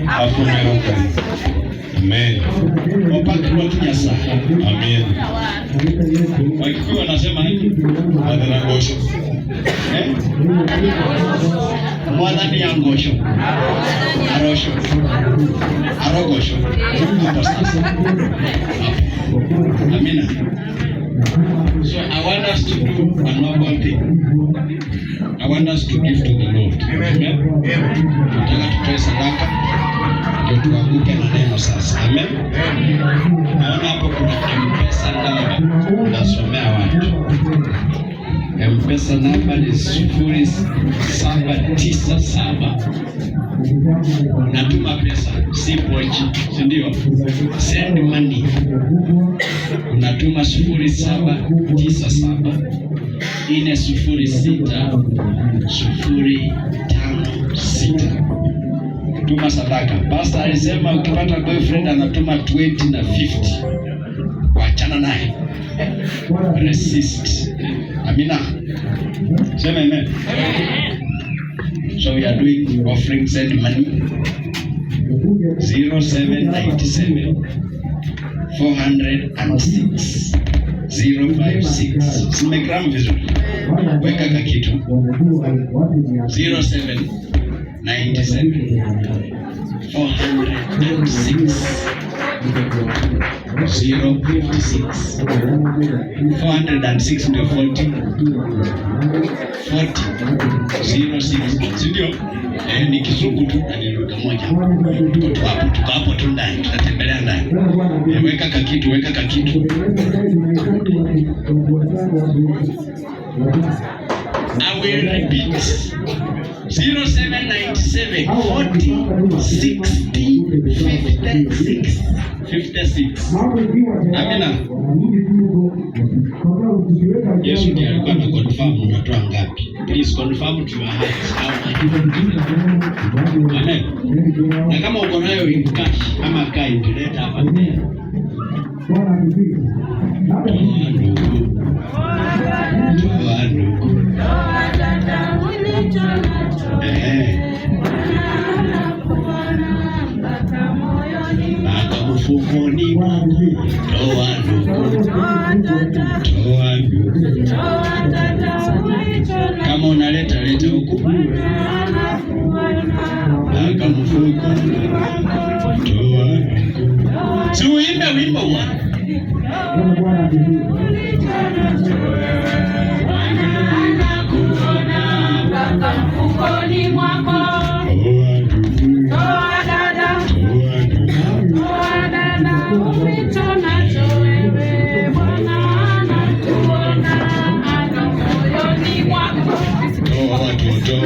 afumeroka. Amen. Wapake kwa kinyasa. Amen. Wakikuwa wanasema hivi, wadharangosho. Mwadhani ya ngosho. Arosho. Arogosho. Hapo sasa. Amina. So I want us to do a noble thing. I want us to give to the Lord. Amen. Nataka tutoe sadaka ndio tuanguke na neno sasa. Amen. Naona hapo kuna M-Pesa namba. Nasomea watu. M-Pesa namba ni 0797. Unatuma pesa, si pochi, si ndio? Send money. Unatuma 0797 406 Tuma sadaka. Pastor alisema ukipata boyfriend anatuma 20 na 50. Waachana naye. Resist. Amina. Sema amen. So we are doing offering send money 0797 406 056. Simegram vizuri. Weka kakitu 0797 406 056. 406 ndio 40 06, sindio? Ni kizungu tu na ni lugha moja. Tuko hapo tu ndani, tutatembelea ndani. Weka kakitu. I will repeat 0797 40 60 56. Amina. Yesu ndiye alikuwa na confirm unatoa ngapi. Please confirm to your heart. Amen. Na kama uko nayo in cash ama kind, leta hapa. Mfukoni mwangu toa ndugu. Kama unaleta leta huku. Weka mfukoni toa ndugu. Si uimbe wimbo wa mfukoni mwako. Toa watoto.